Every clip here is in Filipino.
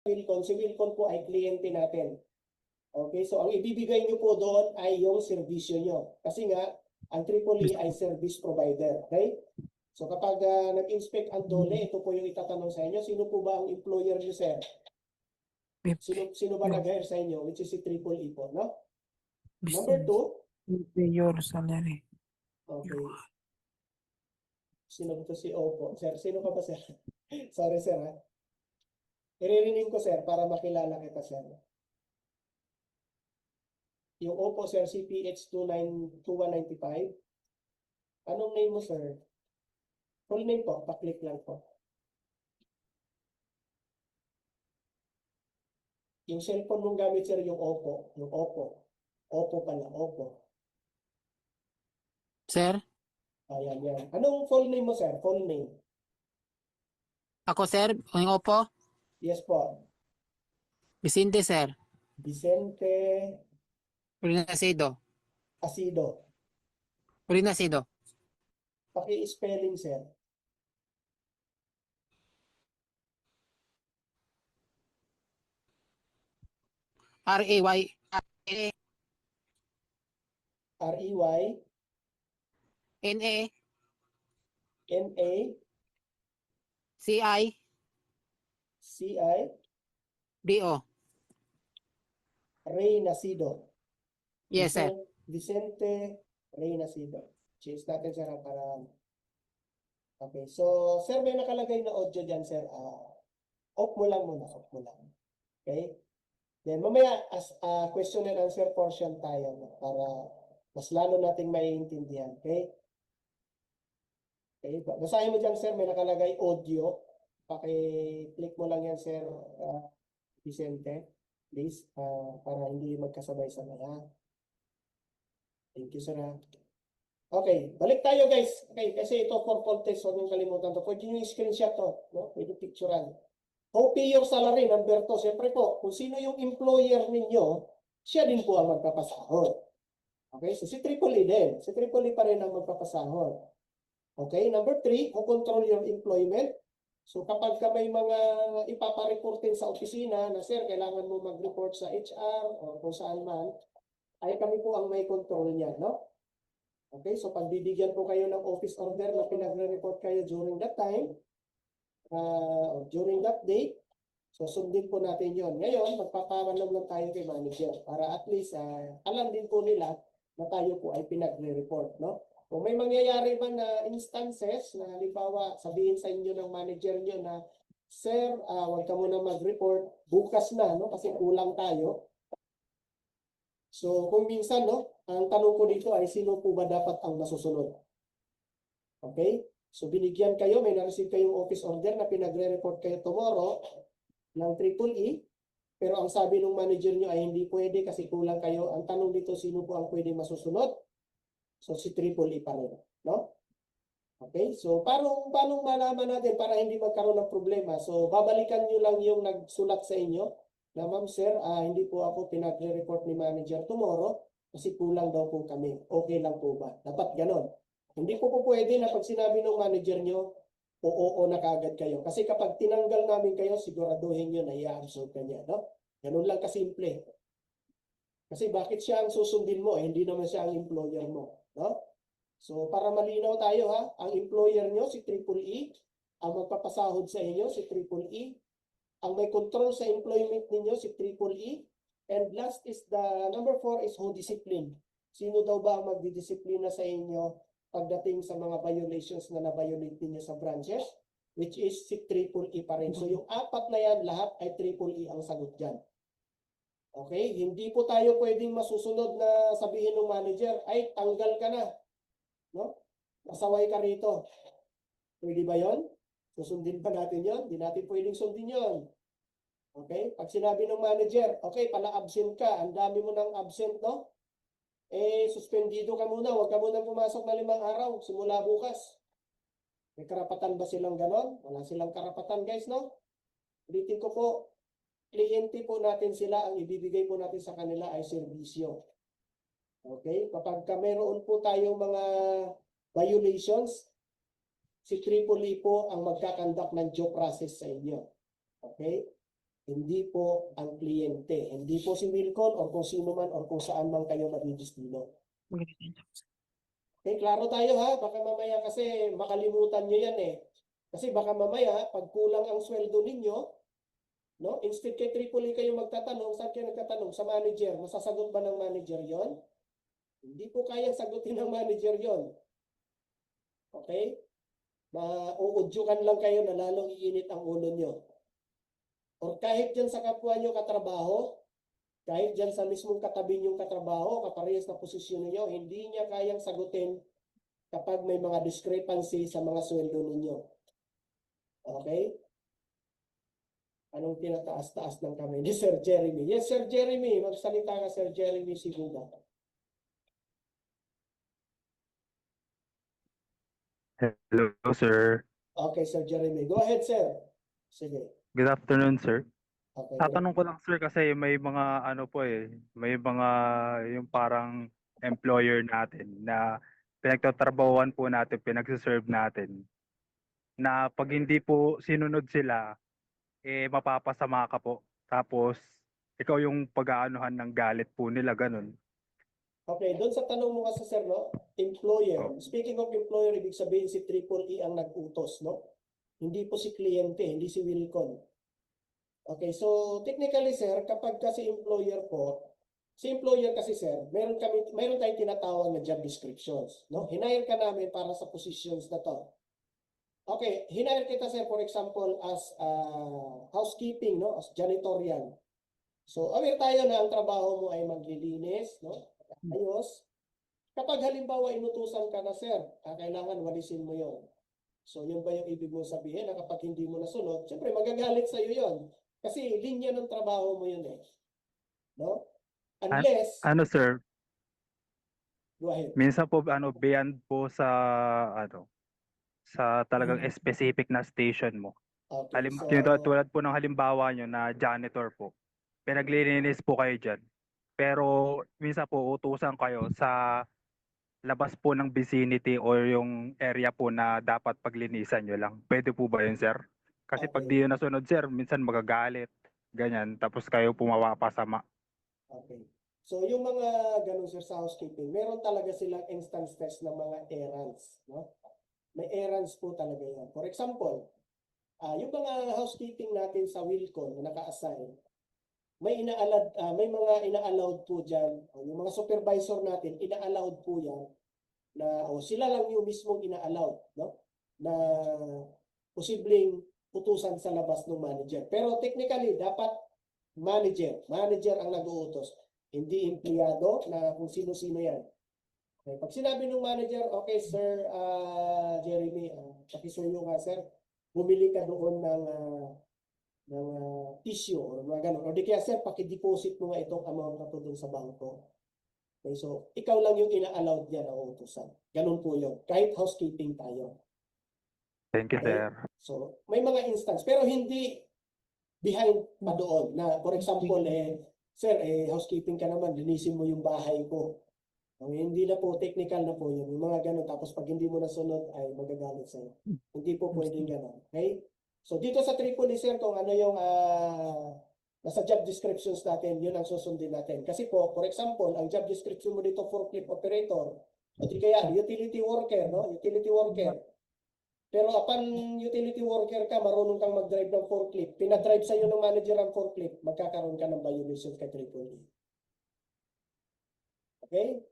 Wilcon. Si Wilcon po ay kliyente natin. Okay, so ang ibibigay nyo po doon ay yung servisyo nyo. Kasi nga, ang AAA ay service provider. Okay? So kapag nag-inspect ang DOLE, ito po yung itatanong sa inyo, sino po ba ang employer nyo, sir? Sino ba nag-hire sa inyo? Which is si AAA po, no? Number 2. Your salary. Okay. Sino ba ito si Opo? Sir, sino ka ba, sir? Sorry, sir, ha? Iririnig ko, sir, para makilala kita, sir. Yung Oppo, sir, CPH 2195. Anong name mo, sir? Full name po, pa-click lang po. Yung cellphone mong gamit, sir, yung Oppo. Yung Oppo. Oppo pala, Oppo. Sir? Ayan, yan. Anong full name mo, sir? Full name. Ako, sir? Yung Oppo? Yes po. Vicente, sir. Vicente Urinacido. Asido. Urinacido. Paki-spelling, sir. R-A-Y. R-E-Y N-A. N-A C-I. C-I D-O. Rey Nacido. Yes, sir. Vicente Rey Nacido. Change natin, sir, para... Okay. So, sir, may nakalagay na audio dyan, sir. Off mo lang muna. Off mo lang. Okay? Then, mamaya, as question and answer portion tayo, no? Para mas lalo nating maiintindihan. Okay? Okay. Basahin mo dyan, sir. May nakalagay audio. Paki-click mo lang yan, sir, Vicente. Please. Para hindi magkasabay-sabay, ha? Thank you, sir, ha? Okay, balik tayo, guys. Okay, kasi ito for full text, huwag niyong kalimutan to. Pwede nyo screenshot to, no? Pwede picturean. How pay your salary, number 2. Siyempre po, kung sino yung employer ninyo, siya din po ang magpapasahod. Okay, so si Triple E din. Si Triple E pa rin ang magpapasahod. Okay, number 3, who control your employment. So kapag ka may mga ipapareportin sa opisina na, sir, kailangan mo mag-report sa HR o kung saan man, ay kami po ang may control niyan, no? Okay, so pag bibigyan po kayo ng office order na pinagre-report kayo during that time, during that day, so sundin po natin yon. Ngayon, magpaparanam lang tayo kay manager para at least alam din po nila na tayo po ay pinagre-report, no? Kung may mangyayari man na instances na halimbawa sabihin sa inyo ng manager nyo na, sir, huwag ka muna mag-report, bukas na, no? Kasi kulang tayo. So kung minsan, no, ang tanong ko dito ay sino po ba dapat ang masusunod? Okay? So binigyan kayo, may na-receive kayong office order na pinagre-report kayo tomorrow ng Triple-E, pero ang sabi ng manager nyo ay hindi pwede kasi kulang kayo. Ang tanong dito, sino po ang pwede masusunod? So si Triple-E pa rin, no? Okay? So paano malaman natin para hindi magkaroon ng problema? So babalikan nyo lang yung nagsulat sa inyo na, ma'am, sir, hindi po ako pinagre-report ni manager tomorrow kasi kulang daw po kami. Okay lang po ba? Dapat ganon. Hindi po pwede na pag sinabi ng manager nyo, oo na kaagad kayo. Kasi kapag tinanggal namin kayo, siguraduhin nyo na i-absorb ka niya. No? Ganun lang kasimple. Kasi bakit siya ang susundin mo? Hindi naman siya ang employer mo. No? So para malinaw tayo, ha, ang employer nyo, si Triple-E, ang magpapasahod sa inyo, si Triple-E, ang may control sa employment ninyo, si Triple-E. And last is the number 4 is who discipline. Sino daw ba ang magdidisiplina sa inyo pagdating sa mga violations na na-violate ninyo sa branches? Which is si Triple-E pa rin. So yung apat na yan, lahat ay Triple-E ang sagot dyan. Okay? Hindi po tayo pwedeng masusunod na sabihin ng manager, ay tanggal ka na. No? Masaway ka rito. Pwede ba yon? Susundin pa natin yon? Hindi natin pwedeng sundin yon. Okay? Pag sinabi ng manager, okay, pala absent ka, ang dami mo ng absent, no? Suspendido ka muna, huwag ka muna pumasok na 5 araw, simula bukas. May karapatan ba silang ganon? Wala silang karapatan, guys, no? Ulitin ko po, kliyente po natin sila, ang ibibigay po natin sa kanila ay serbisyo. Okay? Kapag mayroon po tayong mga violations, si Triple-E po ang magkakandak ng due process sa inyo. Okay? Hindi po ang kliyente. Hindi po si Wilcon or kung sino man or kung saan man kayo madidistino. Okay, klaro tayo ha. Baka mamaya kasi makalimutan nyo yan eh. Kasi baka mamaya, pag kulang ang sweldo ninyo, no? Instead kay Tripoli kayo magtatanong, saan kayo nagtatanong? Sa manager. Masasagot ba ng manager yon? Hindi po kayang sagutin ng manager yon. Okay? Mauudyukan lang kayo na lalong iinit ang ulo nyo. Or kahit dyan sa kapwa nyo katrabaho, kahit dyan sa mismong katabi nyong katrabaho, kaparehas na posisyon ninyo, hindi niya kayang sagutin kapag may mga discrepancy sa mga sweldo ninyo. Okay? Anong tinataas-taas ng kamay ni Sir Jeremy? Yes, Sir Jeremy. Magsalita ka, Sir Jeremy Siguga. Hello, sir. Okay, Sir Jeremy. Go ahead, sir. Sige. Good afternoon, sir. Okay. Tatanong ko lang, sir, kasi may mga may mga yung parang employer natin na pinagtatrabahuan po natin, pinagsiserve natin, na pag hindi po sinunod sila, mapapasama ka po. Tapos, ikaw yung pag-aanuhan ng galit po nila, ganun. Okay, doon sa tanong mo kasi, sir, no? Employer. Oh. Speaking of employer, ibig sabihin si Triple E ang nag-utos, no? Hindi po si kliyente, hindi si Wilcon. Okay, so technically, sir, kapag kasi employer po, si employer kasi, sir, meron tayong tinatawag na job descriptions, no? Hinire ka namin para sa positions na to. Okay, hinire kita, sir, for example, as housekeeping, no? As janitorial. So, aware tayo na ang trabaho mo ay maglilinis, no? Ayos. Kapag halimbawa inutusan ka na, sir, kailangan walisin mo yon. So, yun ba yung ibig mo sabihin na kapag hindi mo nasunod, syempre magagalit sa iyo yon. Kasi linya ng trabaho mo yun eh. No? Unless, Sir, go ahead. minsan po, beyond po sa, sa talagang specific na station mo. Okay, so, Tulad po ng halimbawa nyo na janitor po. Pinaglilinis po kayo dyan. Pero minsan po utusan kayo sa labas po ng vicinity or yung area po na dapat paglinisan nyo lang. Pwede po ba yun, sir? Kasi pag Okay. di yun nasunod, sir, minsan magagalit. Ganyan. Tapos kayo pumapasama. okay. So, yung mga ganun, sir, sa housekeeping, meron talaga silang instance test ng mga errands. No? May errands po talaga yan. For example, yung mga housekeeping natin sa Wilcon na naka-assign, may mga ina-allowed po dyan. Yung mga supervisor natin, ina-allowed po yan na sila lang yung mismong ina-allowed, no? Na posibleng utusan sa labas ng manager. Pero technically, dapat manager ang nag-uutos. Hindi empleyado na kung sino-sino yan. Okay. Pag sinabi ng manager, okay, sir, Jeremy, pakisuyo nga, sir, bumili ka doon ng tissue o mga ganun. O di kaya, sir, pakideposit mo nga itong amount na to doon sa bangko. Okay, so, ikaw lang yung ina-allowed niya na uutusan. Ganun po yun. Kahit housekeeping tayo. Thank you, Okay? sir. So, may mga instance. Pero hindi behind pa doon. Na, for example, sir, housekeeping ka naman, linisin mo yung bahay ko. Okay, hindi na po, technical na po yun. Yung mga ganun. Tapos pag hindi mo nasunod, ay magagalit sa'yo. Hindi po pwedeng ganun. Okay? So, dito sa Tripoli, sir, kung ano yung nasa job descriptions natin, yun ang susundin natin. Kasi po, for example, ang job description mo dito, forklift operator, o di kaya utility worker, no? Utility worker. Pero upon utility worker ka, marunong kang mag-drive ng forklift, pinadrive sa'yo ng manager ang forklift, magkakaroon ka ng violation kay Tripoli. Okay?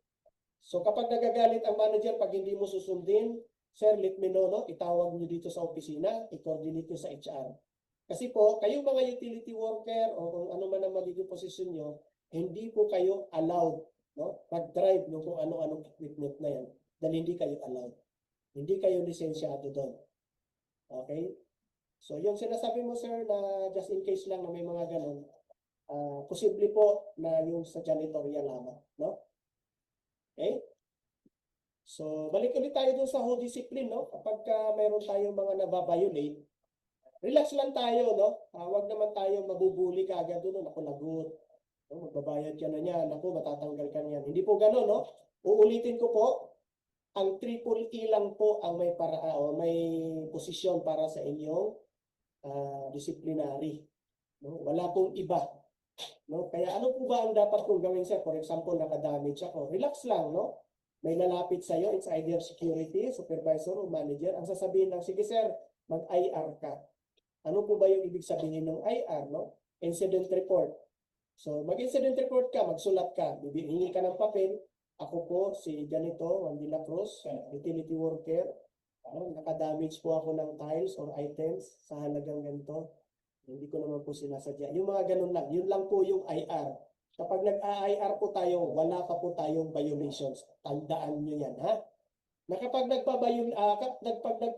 So kapag nagagalit ang manager, pag hindi mo susundin, sir, let me know, no? Itawag nyo dito sa opisina, i-coordinate nyo sa HR. Kasi po, kayong mga utility worker o kung ano man ang magiging posisyon nyo, hindi po kayo allowed, no? Mag-drive no, kung ano-anong equipment na yan dahil hindi kayo allowed. Hindi kayo lisensyado doon. Okay? So, yung sinasabi mo, sir, na just in case lang na may mga ganun, posible po na yung sa janitorial lamang, no? Okay? So, balik ulit tayo dun sa whole discipline, no? Kapag mayroon tayong mga nababiolate, relax lang tayo, no? Huwag naman tayo mabubuli ka agad doon, ako lagot. No? Magbabayad ka na niyan, ako matatanggal ka niyan. Hindi po gano'n, no? Uulitin ko po, ang triple E lang po ang may may posisyon para sa inyong disciplinary. No? Wala pong iba. No? Kaya ano po ba ang dapat kong gawin, sir? For example, nakadamage ako. Relax lang, no? May lalapit sa'yo, it's either security, supervisor, o manager. Ang sasabihin lang, sige sir, mag-IR ka. Ano po ba yung ibig sabihin ng IR, no? Incident report. So, mag-incident report ka, magsulat ka. Hingi ka ng papel. Ako po, si ganito, Juan de la Cruz, utility worker. Nakadamage po ako ng tiles or items sa halagang ganito. Hindi ko naman po sinasadya. Yung mga ganun lang. Yun lang po yung IR. Kapag nag-IR po tayo, wala pa po tayong violations. Tandaan nyo yan, ha? Na kapag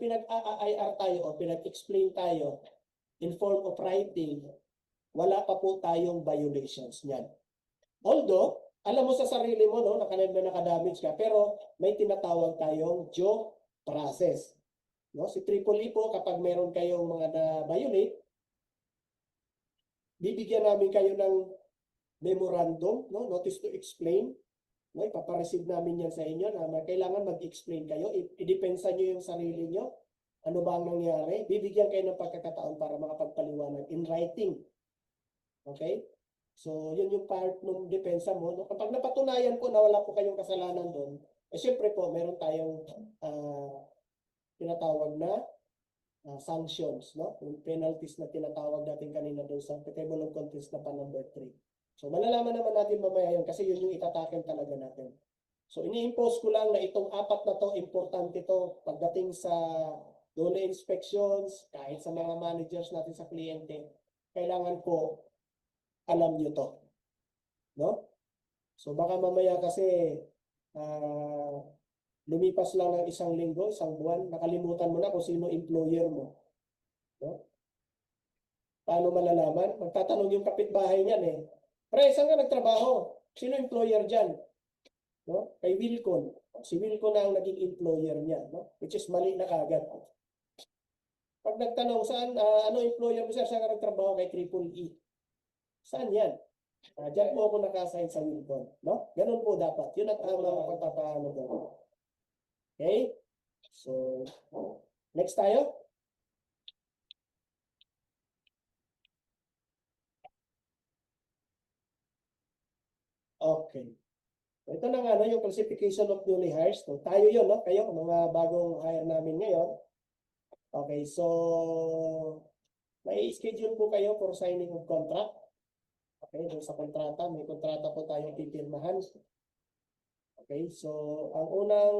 pinag-IR tayo o pinag-explain tayo in form of writing, wala pa po tayong violations niyan. Although, alam mo sa sarili mo, no, nakadamage ka, pero may tinatawag tayong due process. No? Si Triple E po, kapag meron kayong mga na-violate, bibigyan namin kayo ng memorandum, no, notice to explain. No, ipapareceive namin yan sa inyo na kailangan mag-explain kayo. I-depensa nyo yung sarili nyo. Ano ba ang nangyari? Bibigyan kayo ng pagkakataon para makapagpaliwanag in writing. Okay? So, yun yung part ng depensa mo. No? Kapag napatunayan po na wala po kayong kasalanan doon, syempre po, meron tayong tinatawag na sanctions, no? Yung penalties na tinatawag natin kanina doon sa table of contents na pa number 3. So, malalaman naman natin mamaya yun kasi yun yung itatakin talaga natin. So, ini-impose ko lang na itong 4 na to, importante to pagdating sa dole inspections, kahit sa mga managers natin sa kliyente, kailangan po alam nyo to. No? So, baka mamaya kasi lumipas lang ng isang linggo, isang buwan, nakalimutan mo na kung sino employer mo. No? Paano malalaman? Magtatanong yung kapitbahay niyan eh. Pre, saan ka nagtrabaho? Sino employer dyan? No? Kay Wilcon. Si Wilcon na ang naging employer niya. No? Which is mali na kagad. Pag nagtanong, saan, ano employer mo sir? Saan ka nagtrabaho? Kay Triple E. Saan yan? Diyan po ako nakasign sa Wilcon. No? Ganun po dapat. Yun ang tamang pagpapaano doon. Okay? So, next tayo. Okay. Ito na nga, no, yung classification of newly hires. No? Tayo yun, no? Kayo, mga bagong hire namin ngayon. Okay, so, may schedule po kayo for signing of contract. Okay, doon sa kontrata, may kontrata po tayong pipirmahan. Okay, so, ang unang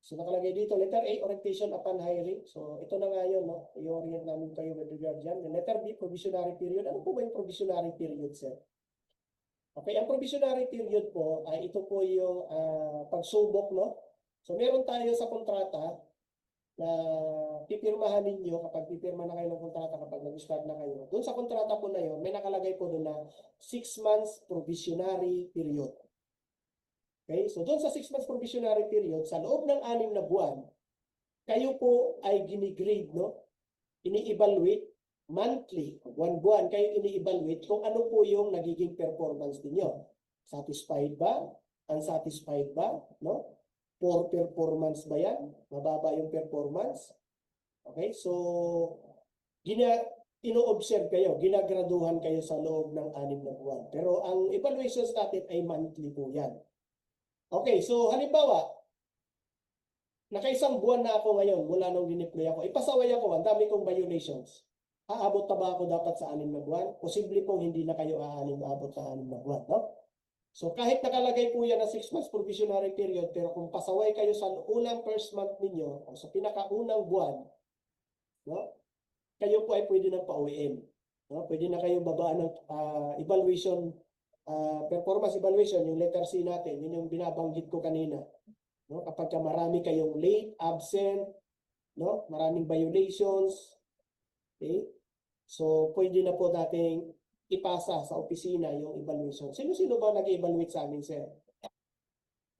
so nakalagay dito, letter A, orientation upon hiring. So, ito na nga yun, no? I-orient namin kayo with regard dyan. Letter B, provisionary period. Ano po ba yung provisionary period, sir? Okay, ang provisionary period po, ay ito po yung pagsubok, no? So, meron tayo sa kontrata na pipirmahan ninyo kapag pipirma na kayo ng kontrata, kapag nag-start na kayo. Doon sa kontrata po na yun, may nakalagay po doon na 6 months provisionary period. Okay, so doon sa 6 months provisionary period, sa loob ng 6 na buwan, kayo po ay ginigrade, no? Ini-evaluate monthly, 1 buwan kayo ini-evaluate kung ano po yung nagiging performance niyo. Satisfied ba? Unsatisfied ba? No? Poor performance ba yan? Mababa yung performance? Okay, so ino-observe kayo, ginagraduhan kayo sa loob ng 6 na buwan. Pero ang evaluations natin ay monthly po yan. Okay, so halimbawa, nakaisang buwan na ako ngayon mula nung dineploy ako. Ipasaway ako, ang dami kong violations. Aabot na ba ako dapat sa 6 na buwan? Posible pong hindi na kayo aabot sa 6 na buwan, no? So kahit nakalagay po yan na 6 months provisionary period, pero kung pasaway kayo sa unang first month ninyo, o sa pinakaunang buwan, no? Kayo po ay pwede nang pauwiin. No? Pwede na kayo babaan ng evaluation, performance evaluation, yung letter C natin, yun yung binabanggit ko kanina. No? Kapag marami kayong late, absent, no? Maraming violations, okay? So, pwede na po nating ipasa sa opisina yung evaluation. Sino-sino ba nag-evaluate sa amin, sir?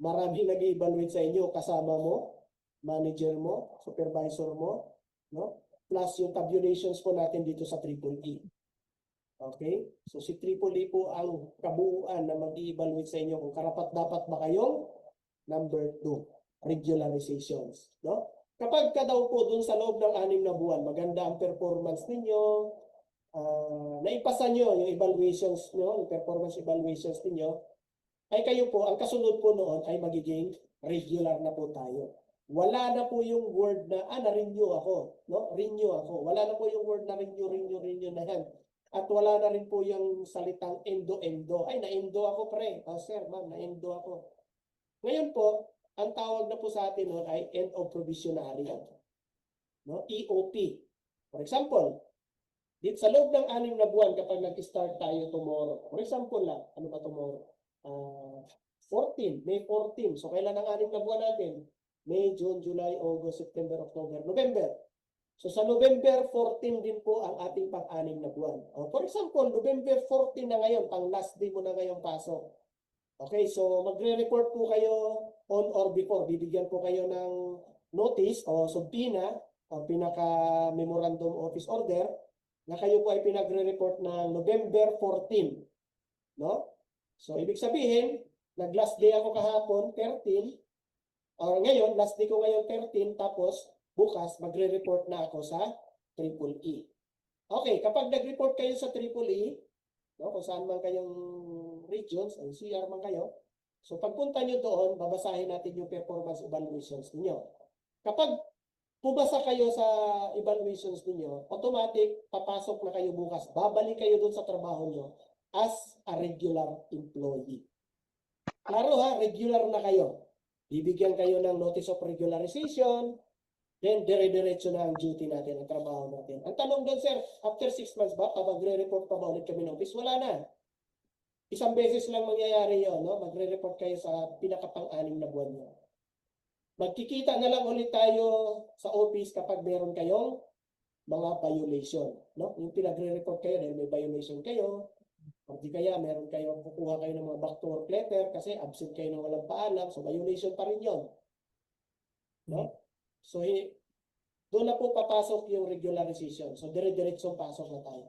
Maraming nag-evaluate sa inyo, kasama mo, manager mo, supervisor mo, no? Plus yung tabulations po natin dito sa Triple E. Okay? So si Triple E po ang kabuuan na mag-i-evaluate sa inyo kung karapat-dapat ba kayong number 2, regularizations. No? kapag ka daw po dun sa loob ng 6 na buwan, maganda ang performance ninyo, naipasa nyo yung evaluations nyo, yung performance evaluations ninyo, ay kayo po, ang kasunod po noon ay magiging regular na po tayo. Wala na po yung word na, na-renew ako, no? Renew ako. Wala na po yung word na renew na yan. At wala na rin po yung salitang endo. Ay, na-endo ako pre. Oh, sir, ma'am, na-endo ako. Ngayon po, ang tawag na po sa atin noon ay end of provisionary. No? EOP. For example, dito sa loob ng 6 na buwan kapag nag-start tayo tomorrow. For example lang, ano ba tomorrow? 14, May 14. So, kailan ang 6 na buwan natin? May, June, July, August, September, October, November. So, sa November 14 din po ang ating pang-6 na buwan. For example, November 14 na ngayon, pang last day mo na ngayong pasok. Okay, so magre-report po kayo on or before. Bibigyan po kayo ng notice o subpoena o pinaka-memorandum office order na kayo po ay pinagre-report na November 14. No? So, ibig sabihin, nag-last day ako kahapon, 13, or ngayon, last day ko ngayon, 13, tapos bukas, magre-report na ako sa Triple E. Okay, kapag nag-report kayo sa Triple E, no, kung saan man kayong regions, NCR man kayo, so pagpunta nyo doon, babasahin natin yung performance evaluations ninyo. Kapag pumasa kayo sa evaluations ninyo, automatic, papasok na kayo bukas. Babalik kayo doon sa trabaho nyo as a regular employee. Klaro ha, regular na kayo. Bibigyan kayo ng notice of regularization, then dire-diretso na ang duty natin, ang trabaho natin. Ang tanong doon, sir, after 6 months ba, magre-report pa ba ulit kami ng office? Wala na. Isang beses lang mangyayari yun, no? Magre-report kayo sa pinakapang-6 na buwan nyo. Magkikita na lang ulit tayo sa office kapag meron kayong mga violation, no? Yung pinagre-report kayo dahil may violation kayo, o di kaya meron kayo, kukuha kayo ng mga back to work letter kasi absent kayo ng walang paalam, so violation pa rin yun. No? So, doon na po papasok yung regularization. So, dire-diretsong pasok na tayo.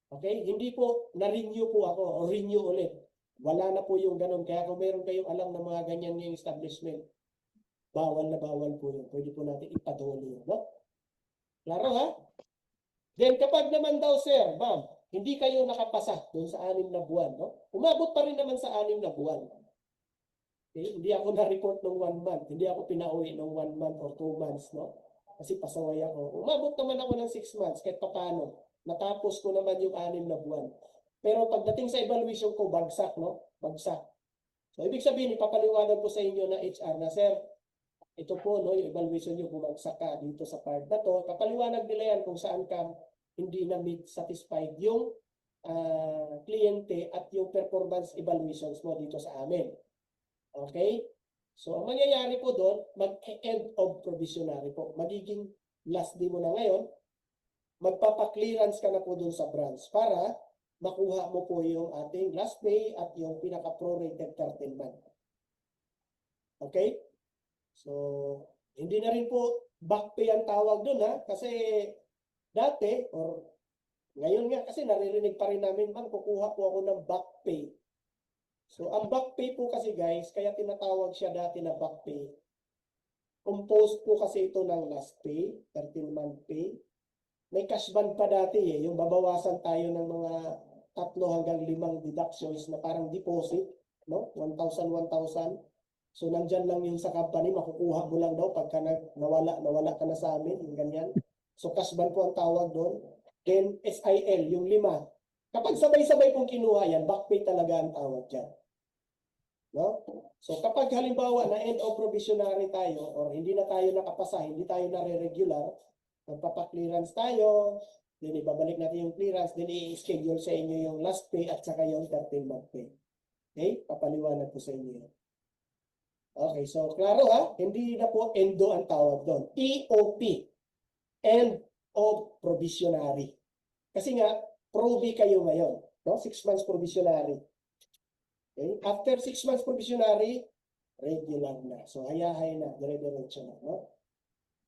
Okay? Hindi po, na-renew po ako o renew ulit. Wala na po yung ganun. Kaya kung meron kayong alam na mga ganyan yung establishment, bawal na bawal po yun. Pwede po natin ipadoli yun. No? Klaro ha? Then, kapag naman daw, sir, ma'am, hindi kayo nakapasa doon sa 6 na buwan. No? Umabot pa rin naman sa 6 na buwan. Okay? Hindi ako na-report ng 1 month. Hindi ako pinauwi ng 1 month or 2 months. No? Kasi pasaway ako. Umabot naman ako ng 6 months kahit papano. Natapos ko naman yung 6 na buwan. Pero pagdating sa evaluation ko, bagsak, no? Bagsak. So, ibig sabihin, ipapaliwanag ko sa inyo na HR na, sir, ito po, no, yung evaluation nyo, bumagsak ka dito sa part na to. Papaliwanag nila yan kung saan ka hindi na meet satisfied yung kliyente at yung performance evaluations mo dito sa amin. Okay? So, ang mangyayari po doon, mag-end of provisionary po. Magiging last day mo na ngayon, magpapa-clearance ka na po doon sa branch para makuha mo po yung ating last pay at yung pinaka-prorated 13 month. Okay? So, hindi na rin po back pay ang tawag doon ha. Kasi dati, or ngayon nga kasi naririnig pa rin namin, ma'am, kukuha po ako ng back pay. So, ang back pay po kasi guys, kaya tinatawag siya dati na back pay. Composed po kasi ito ng last pay, 13-month pay. May cash band pa dati yung babawasan tayo ng mga 3 hanggang 5 deductions na parang deposit, no? 1,000, 1,000. So, nandyan lang yung sa company, makukuha mo lang daw pagka nawala ka na sa amin, yung ganyan. So, cash band po ang tawag doon. Then, SIL, yung 5. Kapag sabay-sabay pong kinuha yan, back pay talaga ang tawag dyan. No? So, kapag halimbawa na end of provisionary tayo, or hindi na tayo nakapasa, hindi tayo nare-regular, magpapa-clearance tayo, then ibabalik natin yung clearance, then i-schedule sa inyo yung last pay at saka yung 13-month pay. Okay? Papaliwanag ko sa inyo yun. Okay, so klaro ha, hindi na po endo ang tawag doon. EOP, end of provisionary. Kasi nga, provi kayo ngayon. No? 6 months provisionary. Okay? After 6 months provisionary, regular na. So, hayahay na, dire-diretso na. No?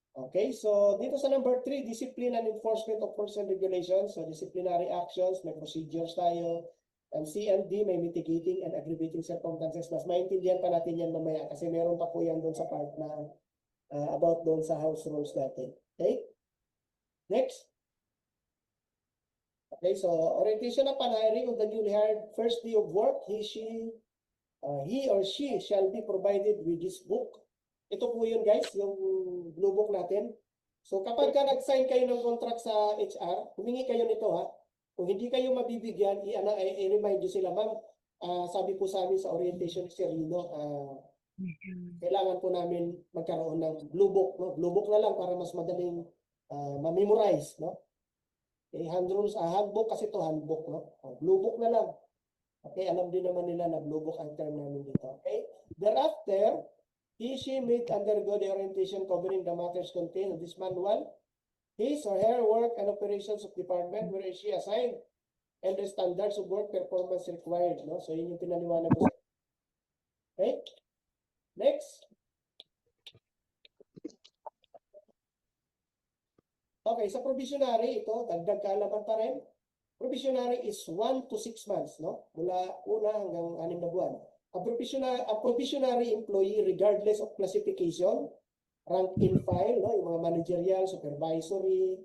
Okay, so dito sa number 3, discipline and enforcement of rules and regulations. So, disciplinary actions, may procedures tayo. And C&D, may mitigating and aggravating circumstances. Mas maintindihan pa natin yan mamaya kasi meron pa po yan doon sa part na about doon sa house rules natin. Okay? Next. Okay, so orientation upon hiring of the newly hired first day of work, he or she shall be provided with this book. Ito po yun guys, yung blue book natin. So kapag ka nag-sign kayo ng contract sa HR, humingi kayo nito ha. Kung hindi kayo mabibigyan, i-remind nyo sila, ma'am, sabi po sa amin sa orientation ni Sir Rino, kailangan po namin magkaroon ng blue book. No? Blue book na lang para mas madaling ma-memorize. No? Okay, handbook kasi to handbook. No? Blue book na lang. Okay, alam din naman nila na blue book ang term namin dito. Okay, thereafter, she may undergo the orientation covering the matters contained in this manual, his or her work and operations of department where she assigned, and the standards of work performance required. No? So, yun yung pinaliwanag ko. Okay, next. Okay, sa provisionary, ito, dagdag kaalaman pa rin. Provisionary is 1 to 6 months, no? Mula una hanggang 6 na buwan. A provisionary employee, regardless of classification, rank in file, no? Yung mga managerial, supervisory,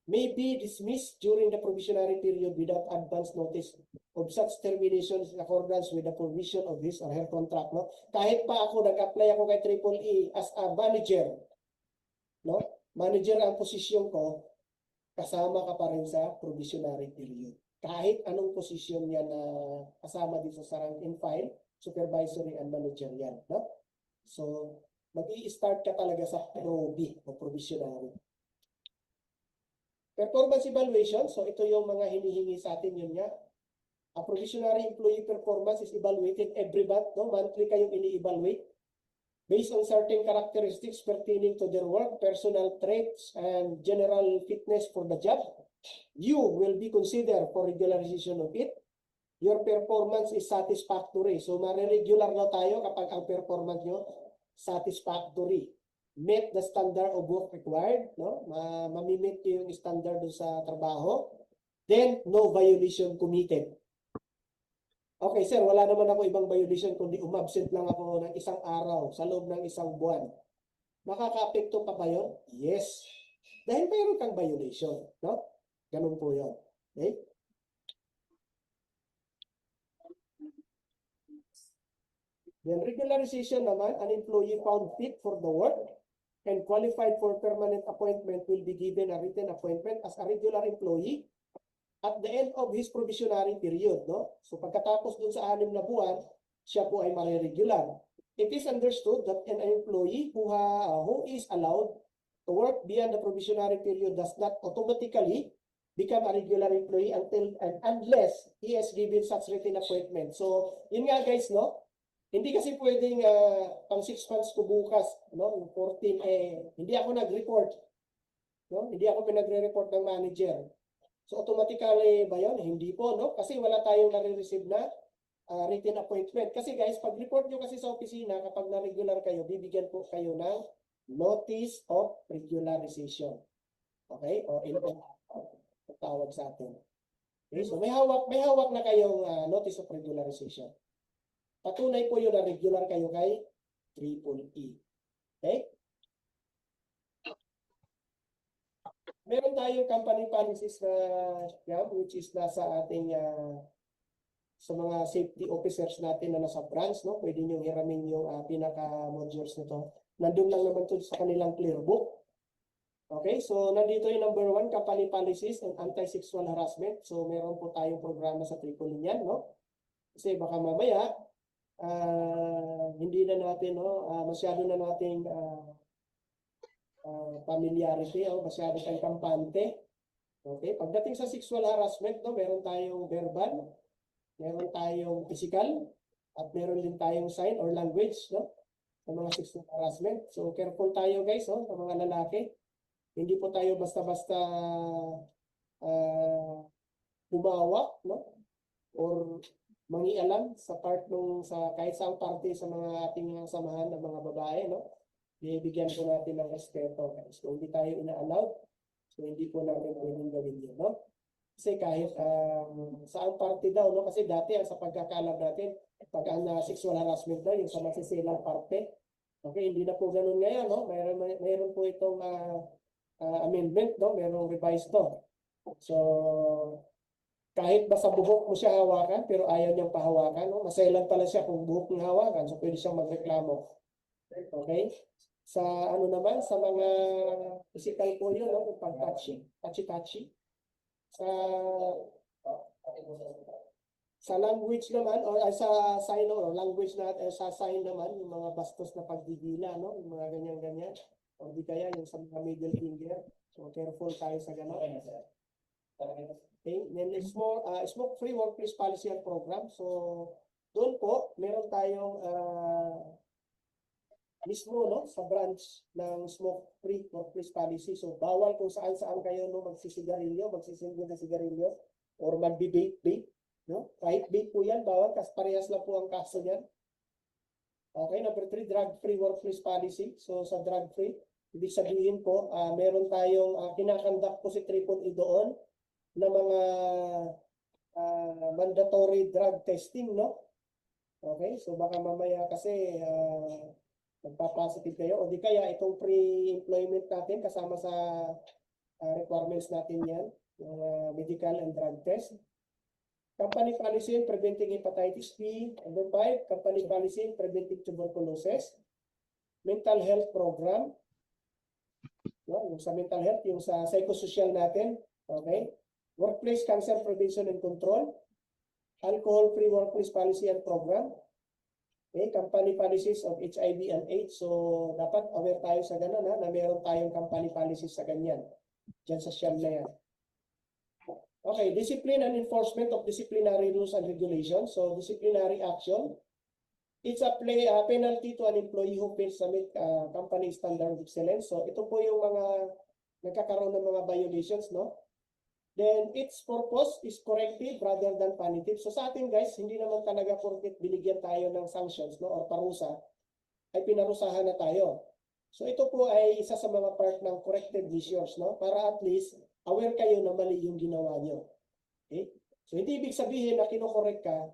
may be dismissed during the provisionary period without advance notice of such termination in accordance with the provision of his or her contract, no? Kahit pa ako, nag-apply ako kay Triple E as a manager, no? Manager ang posisyon ko, kasama ka pa rin sa provisionary period. Kahit anong posisyon niya na kasama dito sa rank and file, supervisory and managerial. No? So, mag-i-start ka talaga sa probi o provisionary. Performance evaluation. So, ito yung mga hinihingi sa atin yun nga. A provisionary employee performance is evaluated every month. No? Monthly kayong ini-evaluate based on certain characteristics pertaining to their work, personal traits, and general fitness for the job. You will be considered for regularization of it. Your performance is satisfactory. So, mariregular na tayo kapag ang performance nyo satisfactory. Meet the standard of work required. No? Mamimit yung standard sa trabaho. Then, no violation committed. Okay, sir, wala naman ako ibang violation kundi umabsent lang ako ng isang araw sa loob ng isang buwan. Makaka-apekto pa ba yun? Yes. Dahil mayroon kang violation. No? Ganun po yun. Okay? Then regularization naman, an employee found fit for the work and qualified for permanent appointment will be given a written appointment as a regular employee at the end of his provisionary period, no? So pagkatapos dun sa 6 na buwan, siya po ay mariregular. It is understood that an employee who is allowed to work beyond the provisionary period does not automatically become a regular employee unless he has given such written appointment. So, yun nga guys, no? Hindi kasi pwedeng pang 6 months ko bukas, no? 14, hindi ako nag-report. No? Hindi ako pinagre-report ng manager. So automatically ba yun? Hindi po, no? Kasi wala tayong nare-receive na written appointment. Kasi guys, pag-report nyo kasi sa opisina, kapag na-regular kayo, bibigyan po kayo ng notice of regularization. Okay? O tawag sa atin. Okay? So may hawak na kayong notice of regularization. Patunay po yun na regular kayo kay Triple E. Okay? Meron tayong company policies na which is nasa ating sa mga safety officers natin na nasa branch, no? Pwede nyo hiramin yung pinaka-modules nito. Nandun lang naman to sa kanilang clear book. Okay, so nandito yung number 1, company policies and anti-sexual harassment. So meron po tayong programa sa Triple niyan, no? Kasi baka mamaya hindi na natin, no? Masyado na nating familiarity o masyado tayong kampante. Okay, pagdating sa sexual harassment, no, meron tayong verbal, meron tayong physical, at meron din tayong sign or language, no, sa mga sexual harassment. So careful tayo guys, no, sa mga lalaki. Hindi po tayo basta-basta humawak, no, or mangialam sa part sa kahit saang parte sa mga ating samahan ng mga babae, no. Bibigyan po natin ng respeto. So, hindi tayo ina-allowed. So, hindi po natin pwedeng gawin yun, no? Kasi kahit saang parte daw, no? Kasi dati, sa pagkakaalam natin, pag ang sexual harassment daw, yung sa masiselang parte, Okay, hindi na po ganun ngayon, no? Mayroon po itong amendment, no? Mayroong revised to. So, kahit ba sa buhok mo siya hawakan, pero ayaw niyang pahawakan, no? Maselan pala siya kung buhok niya hawakan, so pwede siyang magreklamo. Okay? Sa ano naman, sa mga physical po yun, no? Yung touchy-touchy. Sa language naman, or sa sign or language natin, sa sign naman, yung mga bastos na pagdidila, no? Yung mga ganyan-ganyan. O di kaya yung sa mga middle finger. So, careful tayo sa gano'n. Okay, then smoke-free workplace policy and program. So, doon po, meron tayong mismo, no, sa branch ng smoke-free workplace policy. So, bawal kung saan-saan kayo no, magsisigarilyo, magsisinggil ng sigarilyo, or magbi-vape, no? Kahit vape po yan, bawal, kasi parehas lang po ang kaso niyan. Okay, number 3, drug-free workplace policy. So, sa drug-free, ibig sabihin po, meron tayong kinakandak po si Triple E doon na mga mandatory drug testing, no? Okay, so baka mamaya kasi magpa-positive kayo o di kaya itong pre-employment natin kasama sa requirements natin yan, yung medical and drug test. Company policy preventing hepatitis B. Number 5, company policy preventing tuberculosis. Mental health program. No, yung sa mental health, yung sa psychosocial natin. Okay. Workplace cancer prevention and control. Alcohol-free workplace policy and program. Okay, company policies of HIV and AIDS. So, dapat aware tayo sa ganun na meron tayong company policies sa ganyan. Diyan sa SIAM na yan. Okay, discipline and enforcement of disciplinary rules and regulations. So, disciplinary action. It's a penalty to an employee who fails to meet company standard of excellence. So, ito po yung mga nagkakaroon ng mga violations, no? Then its purpose is corrective rather than punitive. So sa atin guys, hindi naman talaga porket binigyan tayo ng sanctions, no, or parusa, ay pinarusahan na tayo. So ito po ay isa sa mga part ng corrective measures, no, para at least aware kayo na mali yung ginawa nyo. Okay? So hindi ibig sabihin na kinokorek ka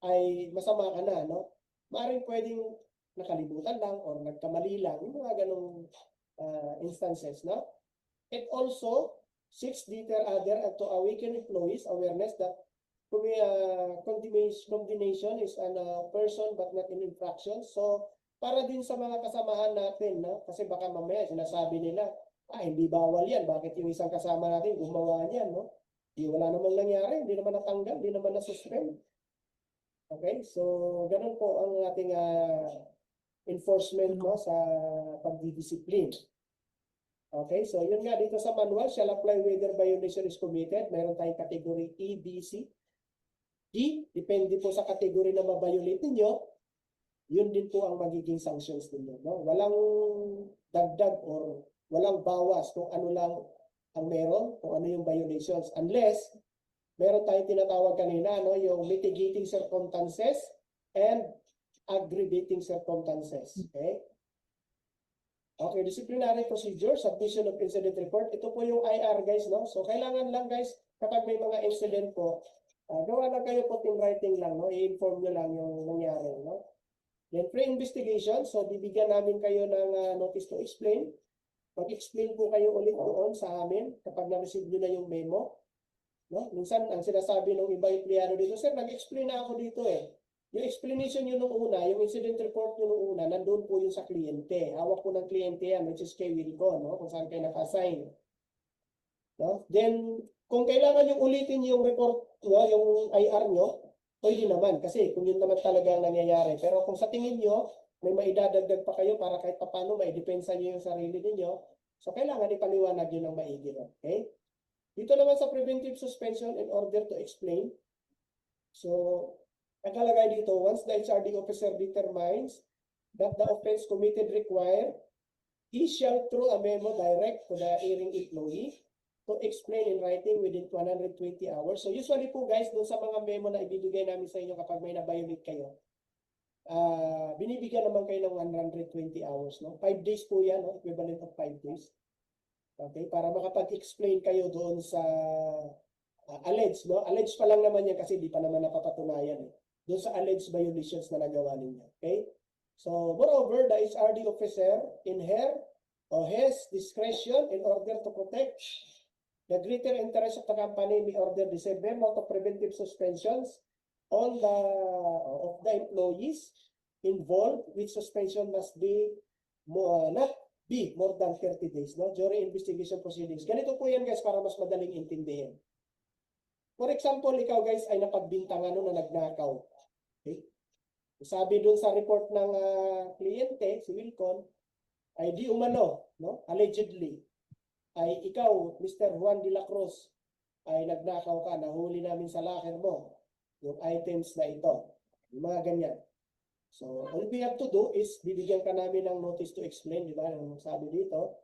ay masama ka na, no? Maaaring pwedeng nakalimutan lang or nagkamali lang, yung mga ganong instances, no? It also seeks deter other and to awaken employees awareness that combination is an person but not an infraction. So, para din sa mga kasamahan natin, no? Kasi baka mamaya sinasabi nila, hindi bawal yan. Bakit yung isang kasama natin gumawa niyan, no? Wala namang nangyari, hindi naman natanggal, hindi naman nasuspend. Okay, so ganun po ang ating enforcement, no, sa pagdidisiplin. Okay, so yun nga dito sa manual, shall apply whether violation is committed. Meron tayong category E, B, C, D. Depende po sa category na ma-violate ninyo, yun din po ang magiging sanctions ninyo. No? Walang dagdag or walang bawas kung ano lang ang meron, kung ano yung violations. Unless, meron tayong tinatawag kanina, no? Yung mitigating circumstances and aggravating circumstances. Okay? Okay, disciplinary procedure, submission of incident report. Ito po yung IR guys, no? So kailangan lang guys, kapag may mga incident po, gawa lang kayo po in writing lang, no? I-inform nyo lang yung nangyari, no? Then pre-investigation, so bibigyan namin kayo ng notice to explain. Mag-explain po kayo ulit doon sa amin kapag na-receive nyo na yung memo. No? Minsan, ang sinasabi ng iba empleyado dito, sir, nag-explain na ako dito eh. Yung explanation nyo nung una, yung incident report nyo nung una, nandun po yung sa kliyente. Hawak po ng kliyente yan, which is kay Wilco, no? Kung saan kayo naka-assign. No? Then, kung kailangan yung ulitin yung report, no? Yung IR nyo, pwede naman. Kasi kung yun naman talaga ang nangyayari. Pero kung sa tingin nyo, may maidadagdag pa kayo para kahit papano maidepensa nyo yung sarili ninyo, so kailangan ipaliwanag nyo ng maigi. Okay? Dito naman sa preventive suspension in order to explain. So, nakalagay dito, once the HRD officer determines that the offense committed require, he shall through a memo direct to the erring employee to explain in writing within 120 hours. So usually po guys, dun sa mga memo na ibibigay namin sa inyo kapag may na-violate kayo, binibigyan naman kayo ng 120 hours. No? 5 days po yan, no? Equivalent of 5 days. Okay, para makapag-explain kayo doon sa alleged, no? Alleged pa lang naman yan kasi di pa naman napapatunayan. Doon sa alleged violations na nagawa ninyo. Okay? So, moreover, the HRD officer in her or his discretion in order to protect the greater interest of the company may order the same memo of preventive suspensions on of the employees involved, which suspension must be not be more than 30 days, no, during investigation proceedings. Ganito po yan, guys, para mas madaling intindihin. For example, ikaw, guys, ay napagbintangan na nagnakaw. Okay? Sabi dun sa report ng kliyente, si Wilcon, ay di umano, no, allegedly, ay ikaw, Mr. Juan de la Cruz, ay nagnakaw ka, nahuli namin sa locker mo, yung items na ito, yung mga ganyan. So, all we have to do is, bibigyan ka namin ng notice to explain, di ba? Ang sabi dito,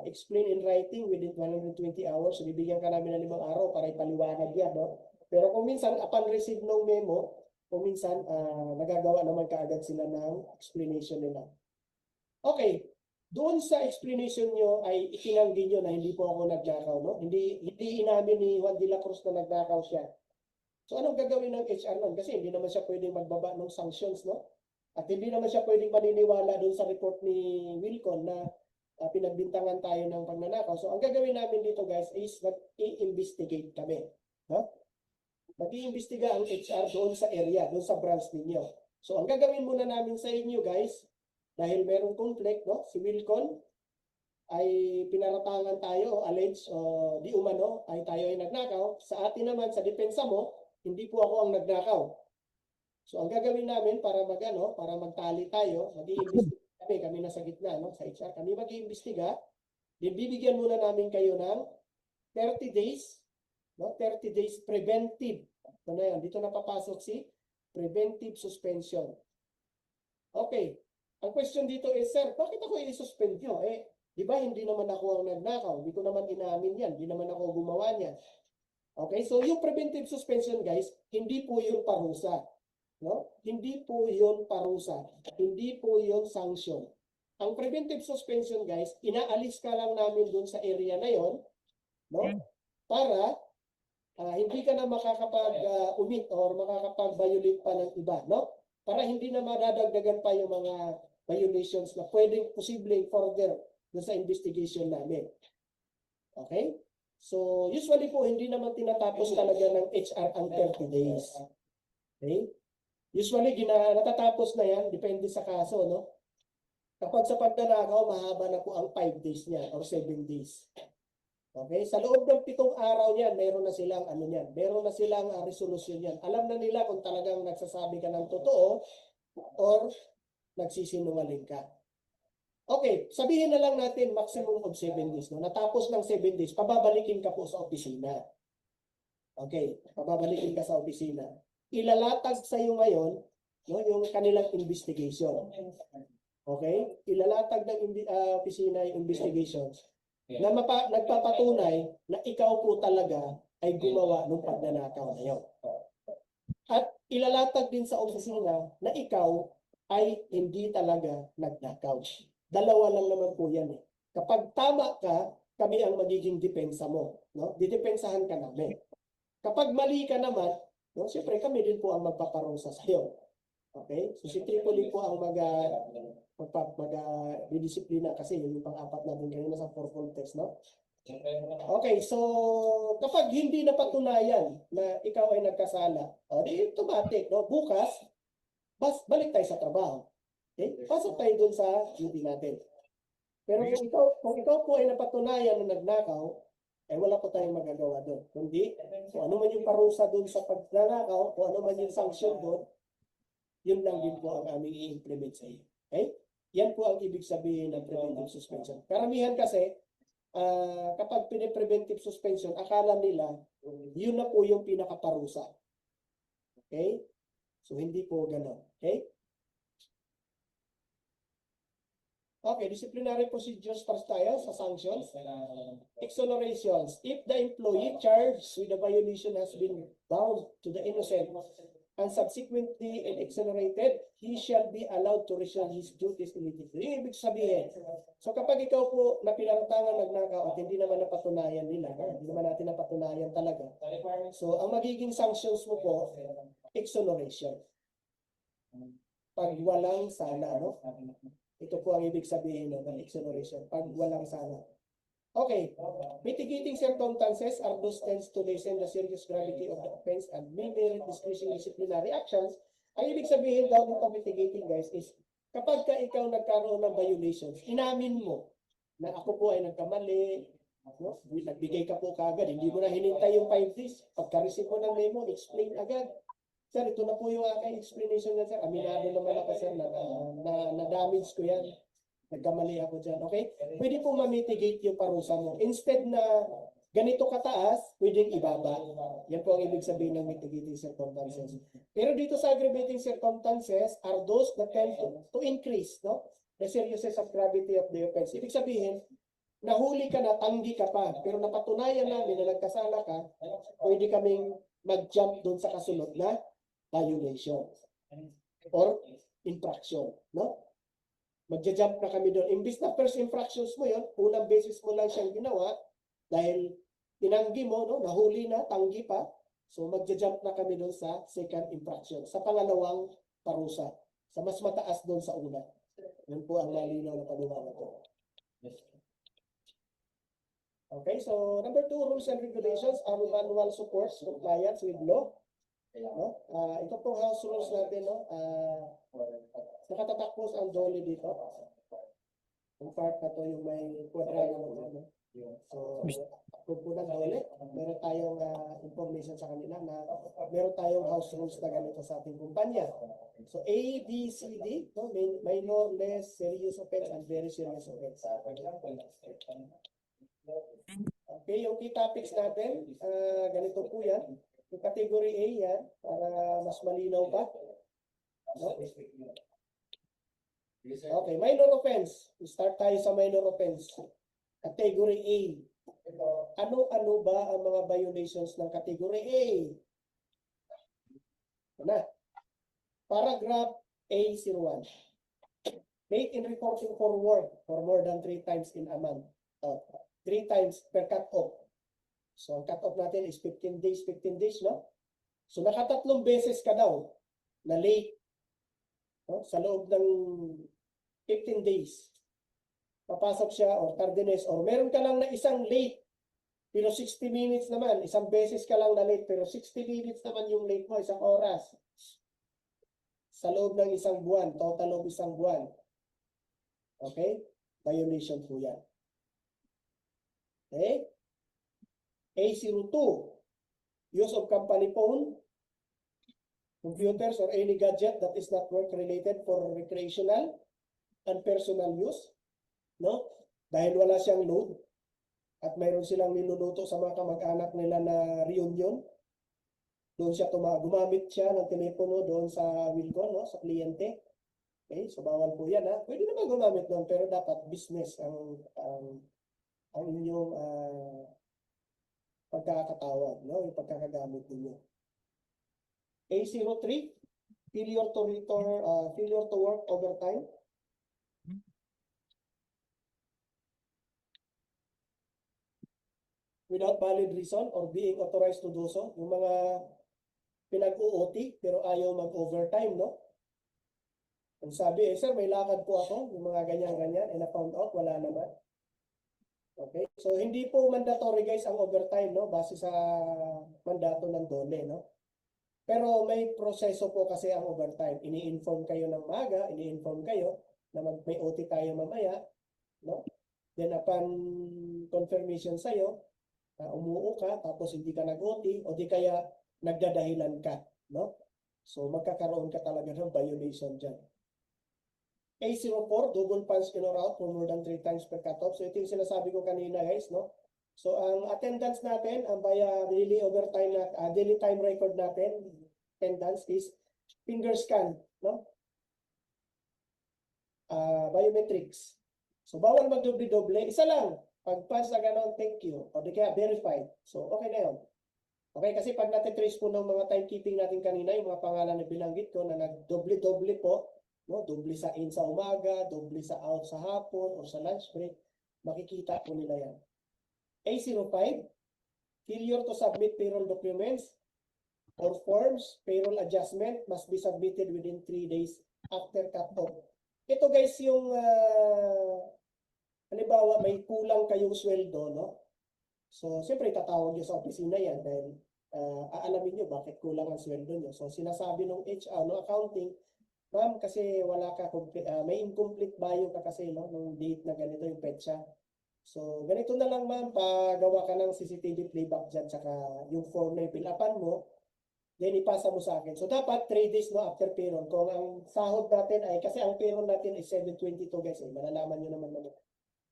explain in writing within 120 hours. So, bibigyan ka namin ng 5 araw para ipaliwanag yan, no? Pero kung minsan, upon receive ng memo, kung minsan, nagagawa naman kaagad sila ng explanation nila. Okay, doon sa explanation nyo ay itinanggi nyo na hindi po ako nagnakaw, no? Hindi inamin ni Juan de la Cruz na nagnakaw siya. So anong gagawin ng HR nun? Kasi hindi naman siya pwedeng magbaba ng sanctions, no? At hindi naman siya pwedeng maniniwala doon sa report ni Wilcon na pinagbintangan tayo ng pagnanakaw. So ang gagawin namin dito, guys, is mag-i-investigate kami. No? Mag-i-imbestiga ang HR doon sa area, doon sa branch ninyo. So ang gagawin muna namin sa inyo, guys, dahil merong conflict, no? Si Wilcon ay pinaratangan tayo, allege, di umano, ay tayo ay nagnakaw. Sa atin naman, sa depensa mo, hindi po ako ang nagnakaw. So ang gagawin namin para para magtali tayo, mag-iimbestiga kami nasa gitna, no, sa HR, kami mag-iimbestiga, then bibigyan muna namin kayo ng 30 days, no, 30 days preventive. Ito na yan, dito napapasok si preventive suspension. Okay, ang question dito is, sir, bakit ako i-suspend nyo? Di ba hindi naman ako ang nagnakaw, hindi ko naman inamin yan, hindi naman ako gumawa niyan. Okay, so yung preventive suspension, guys, hindi po yung parusa. No? Hindi po yun parusa. Hindi po yun sanction. Ang preventive suspension, guys, inaalis ka lang namin dun sa area na yon, no? Para hindi ka na makakapag-umit or makakapag-violate pa ng iba, no? Para hindi na madadagdagan pa yung mga violations na pwedeng posibleng further dun sa investigation namin. Okay? So, usually po, hindi naman tinatapos talaga ng HR ang 30 days. Okay? Usually, natatapos na yan, depende sa kaso, no? Kapag sa pagnanakaw, mahaba na po ang 5 days niya or 7 days. Okay? Sa loob ng 7 araw niyan, meron na silang meron na silang resolution yan. Alam na nila kung talagang nagsasabi ka ng totoo or nagsisinungaling ka. Okay, sabihin na lang natin maximum of 7 days. No? Natapos ng 7 days, pababalikin ka po sa opisina. Okay, pababalikin ka sa opisina. Ilalatag sa iyo ngayon, no, yung kanilang investigation. Okay? Ilalatag ng opisina yung investigations na nagpapatunay na ikaw po talaga ay gumawa ng pagnanakaw na yun. At ilalatag din sa opisina na ikaw ay hindi talaga nagnakaw. Dalawa lang naman po yan eh. Kapag tama ka, kami ang magiging depensa mo. No? Didepensahan ka namin. Kapag mali ka naman, no, siyempre kami din po ang magpaparusa sa iyo. Okay? So si Tripoli po ang didisiplina kasi yun yung pang-apat natin kanina sa fourfold test, no? Okay, so kapag hindi napatunayan na ikaw ay nagkasala, di automatic, no? Bukas, balik tayo sa trabaho. Okay? Pasok tayo dun sa duty natin. Pero kung ikaw po ay napatunayan na nagnakaw, wala po tayong magagawa doon. Kundi, kung ano man yung parusa doon sa pagnanakaw, kung ano man yung sanction doon, yun lang din po ang aming i-implement sa iyo. Okay? Yan po ang ibig sabihin ng preventive suspension. Karamihan kasi, kapag pinipreventive suspension, akala nila, yun na po yung pinakaparusa. Okay? So, hindi po gano'n. Okay? Okay, disciplinary procedures para tayo sa sanctions. Exonerations. If the employee charged with a violation has been bound to the innocent and subsequently exonerated, he shall be allowed to resume his duties immediately. Yung ibig sabihin. So kapag ikaw po na pinaratangan nagnakaw at hindi naman napatunayan nila, hindi naman natin napatunayan talaga. So ang magiging sanctions mo po, exoneration. Pag walang sana, no? Ito po ang ibig sabihin ng exoneration. Pag walang sana. Okay. Mitigating circumstances are those tends to lessen the serious gravity of the offense and may merit discretion disciplinary actions. Ang ibig sabihin daw nito mitigating, guys, is kapag ka ikaw nagkaroon ng violations, inamin mo na ako po ay nagkamali, no? Nagbigay ka po kagad, hindi mo na hinintay yung 5 days. Pagka-receive mo ng memo, explain agad. Sir, ito na po yung aking explanation na, sir. Aminado naman ako, sir, na damage ko yan. Nagkamali ako dyan, okay? Pwede po ma-mitigate yung parusa mo. Instead na ganito kataas, pwedeng ibaba. Yan po ang ibig sabihin ng mitigating circumstances. Pero dito sa aggravating circumstances are those that tend to increase, no? The seriousness of gravity of the offense. Ibig sabihin, nahuli ka na, tanggi ka pa, pero napatunayan namin na nagkasala ka, pwede kaming mag-jump doon sa kasunod na violation or infraction, no? Magja-jump na kami doon. Imbis na first infractions mo yon, unang beses mo lang siyang ginawa dahil tinanggi mo, no? Nahuli na, tanggi pa. So magja-jump na kami doon sa second infraction, sa pangalawang parusa, sa mas mataas doon sa una. Yan po ang malinaw na paliwanag ko. Okay, so number 2, rules and regulations are manual supports compliance with law. No? Ito pong house rules natin, no? Nakatatakos ang DOLE dito. Yung part na to yung may kwadrado ng ano. So, approve po ng DOLE. Meron tayong information sa kanila na meron tayong house rules na ganito sa ating kumpanya. So, A, B, C, D, no? Minor, less, serious offense, and very serious offense. Okay, yung key topics natin, ganito po yan. Yung category A yan, para mas malinaw pa. No? Okay, minor offense. Start tayo sa minor offense. Category A. Ano-ano ba ang mga violations ng category A? Na. Paragraph A01. Late in reporting for work for more than 3 times in a month. 3 times per cut-off. So, ang cut-off natin is 15 days, no? So, nakatatlong beses ka daw na late, no? Sa loob ng 15 days. Papasok siya or tardiness or meron ka lang na isang late pero 60 minutes naman. Isang beses ka lang na late pero 60 minutes naman yung late mo, isang oras. Sa loob ng isang buwan, total of isang buwan. Okay? Violation po yan. Okay? A02, use of company phone, computers, or any gadget that is not work-related for recreational and personal use. No? Dahil wala siyang load at mayroon silang niluluto sa mga kamag-anak nila na reunion. Doon siya gumamit siya ng telepono doon sa Wilcon, no? Sa kliyente. Okay? So bawal po yan, ha? Pwede naman gumamit doon pero dapat business ang inyong pagkakatawag, no? Yung pagkakagamit ninyo. A03, failure to work overtime. Without valid reason or being authorized to do so. Yung mga pinag-OT pero ayaw mag-overtime, no? Kung sabi, sir, may lakad po ako, yung mga ganyan-ganyan, and na-found out, wala naman. Okay? So, hindi po mandatory, guys, ang overtime, no? Base sa mandato ng DOLE, no? Pero may proseso po kasi ang overtime. Ini-inform kayo ng maga, ini-inform kayo na may OT tayo mamaya, no? Then, upon confirmation sa'yo, umuo ka, tapos hindi ka nag-OT, o di kaya nagdadahilan ka, no? So, magkakaroon ka talaga ng violation dyan. A04, double punch in or out for more than 3 times per cut-off. So, ito yung sinasabi ko kanina, guys, no? So, ang attendance natin, ang daily overtime, daily time record natin, attendance is finger scan, no? Biometrics. So, bawal magdoble-doble. Isa lang. Pag-punch na gano'n, thank you. O di kaya verified. So, okay na yun. Okay, kasi pag natin-trace po ng mga timekeeping natin kanina, yung mga pangalan na binanggit ko na nag-doble-doble po, no? Doble sa in sa umaga, doble sa out sa hapon, or sa lunch break, makikita po nila yan. A05, failure to submit payroll documents or forms, payroll adjustment must be submitted within 3 days after cut-off. Ito guys yung halimbawa may kulang kayong sweldo, no? So, siyempre tatawag nyo sa opisina yan dahil aalamin nyo bakit kulang ang sweldo nyo. So, sinasabi ng HR, no, accounting, ma'am, kasi wala ka, may incomplete bio ka kasi, no, nung date na ganito yung petsa. So, ganito na lang ma'am, pagawa ka ng CCTV playback dyan, tsaka yung form na ipilapan mo, then ipasa mo sa akin. So, dapat 3 days no, after payroll. Kung ang sahod natin ay, kasi ang payroll natin ay 722 guys, malalaman nyo naman naman.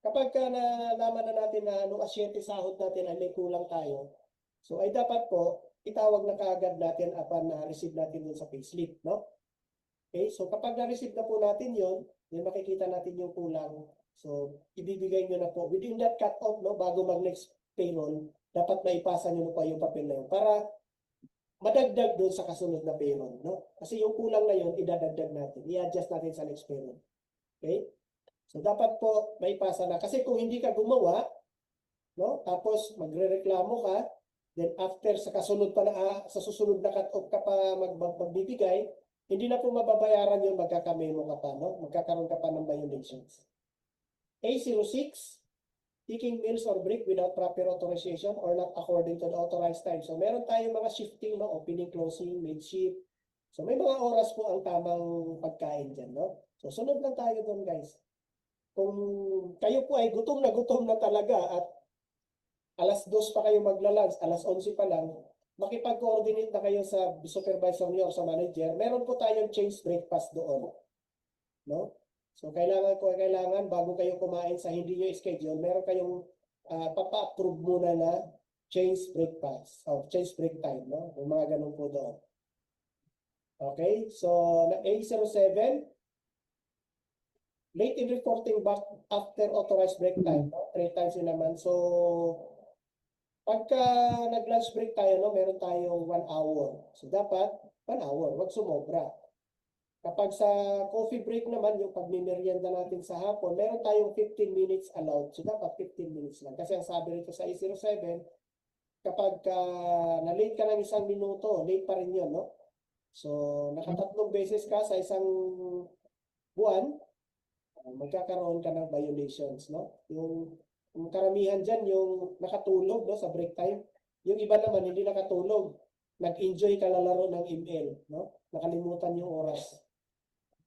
Kapag nalaman na natin na nung asyente sahod natin ay may kulang tayo, so ay dapat po, itawag na kaagad natin upon na-receive natin yun sa payslip, no? Okay, so kapag na-receive na po natin yun, then makikita natin yung kulang. So, ibibigay nyo na po. Within that cut-off, no, bago mag-next payroll, dapat maipasa nyo na po yung papel na yun para madagdag doon sa kasunod na payroll, no? Kasi yung kulang na yun, idadagdag natin. I-adjust natin sa next payroll. Okay? So, dapat po maipasa na. Kasi kung hindi ka gumawa, no, tapos magrereklamo ka, then after sa kasunod pa na, sa susunod na cut-off ka pa magbibigay, hindi na po mababayaran yun, magkakamemo ka pa, no? Magkakaroon ka pa ng violations. A06, taking meals or break without proper authorization or not according to the authorized time. So, meron tayong mga shifting, no? Opening, closing, mid-shift. So, may mga oras po ang tamang pagkain dyan, no? So, sunod lang tayo doon, guys. Kung kayo po ay gutom na talaga at alas 2 pa kayo magla-lunch, alas 11 pa lang, makipag-coordinate na kayo sa supervisor niyo o sa manager, meron po tayong change breakfast doon. No? So, kailangan bago kayo kumain sa hindi nyo schedule, meron kayong papa-approve muna na change breakfast o change break time. No? Yung mga ganun po doon. Okay? So, A07, late in reporting back after authorized break time. No? 3 times yun naman. So, pagka nag-lunch break tayo, no, meron tayong 1 hour. So, dapat 1 hour. Huwag sumobra. Kapag sa coffee break naman, yung pagmimerienda natin sa hapon, meron tayong 15 minutes allowed. So, dapat 15 minutes lang. Kasi ang sabi rito sa A07, kapag na-late ka ng 1 minuto, late pa rin yun, no? So, nakatatlong beses ka sa isang buwan, magkakaroon ka ng violations, no? Yung karamihan dyan, yung nakatulog, no, sa break time. Yung iba naman, hindi nakatulog. Nag-enjoy ka lalaro ng ML, no? Nakalimutan yung oras.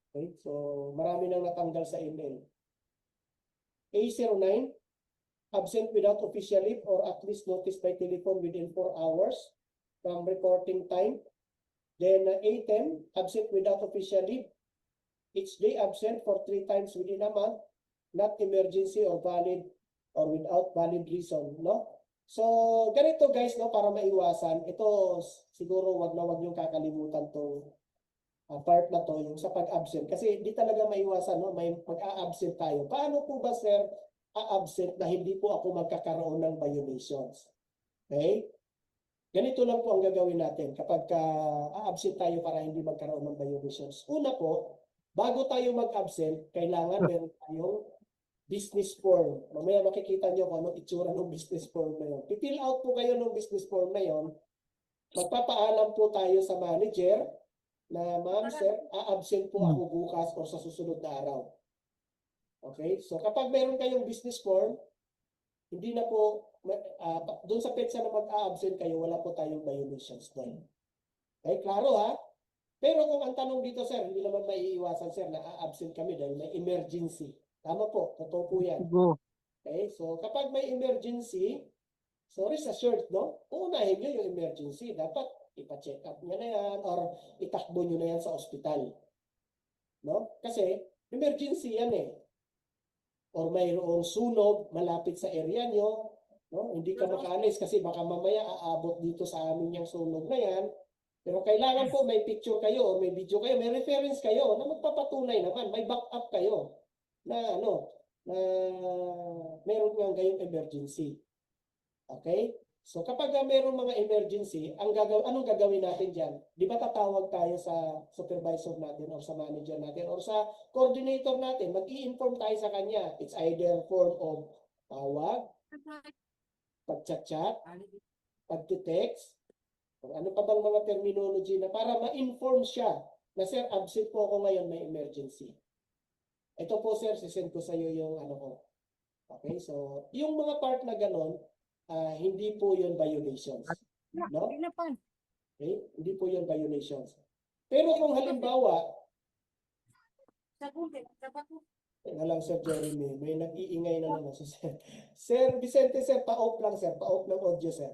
Okay? So, marami nang natanggal sa ML. A09, absent without official leave or at least notice by telephone within 4 hours from reporting time. Then, A10, absent without official leave. Each day absent for 3 times within a month, not emergency or valid or without valid reason, no? So, ganito guys, no, para maiwasan, ito siguro wag niyong kakalimutan tong part na to, yung sa pag-absent. Kasi hindi talaga maiwasan, no, may pag-a-absent tayo. Paano po ba, sir, a-absent na hindi po ako magkakaroon ng violations? Okay? Ganito lang po ang gagawin natin kapag a-absent tayo para hindi magkaroon ng violations. Una po, bago tayo mag-absent, kailangan meron tayong business form. Mamaya makikita nyo kung anong itsura ng business form na yun. Pifill out po kayo ng business form na yun. Magpapaalam po tayo sa manager na, ma'am, sir, a-absent po ako bukas o sa susunod na araw. Okay? So kapag meron kayong business form, hindi na po, doon sa petsa na mag-a-absent kayo, wala po tayong violations doon. Okay? Klaro ha? Pero kung ang tanong dito, sir, hindi naman maiiwasan, sir, na a-absent kami dahil may emergency. Tama po, totoo po yan. Okay, so kapag may emergency, so rest assured, no? Uunahin nyo yung emergency. Dapat ipa-check up nyo na yan or itakbo nyo na yan sa ospital. No? Kasi emergency yan eh. Or mayroong sunog malapit sa area nyo. No? Hindi ka makaalis kasi baka mamaya aabot dito sa amin yung sunog na yan. Pero kailangan po may picture kayo o may video kayo, may reference kayo na magpapatunay naman, may backup kayo na na meron nga ngayong emergency. Okay? So kapag meron mga emergency, anong gagawin natin dyan? Di ba tatawag tayo sa supervisor natin or sa manager natin or sa coordinator natin, mag-i-inform tayo sa kanya. It's either form of tawag, pag-chat-chat, pag-text, o ano pa bang mga terminology na para ma-inform siya na sir, absent po ako ngayon, may emergency. Ito po sir, sisend ko sa iyo yung ano ko. Okay, so yung mga part na ganon, hindi po yun violations. No? Okay, hindi po yun violations. Pero kung halimbawa, na lang Sir Jeremy, may nag-iingay na naman si Sir. Sir Vicente, sir, pa-off lang sir, pa-off ng audio sir.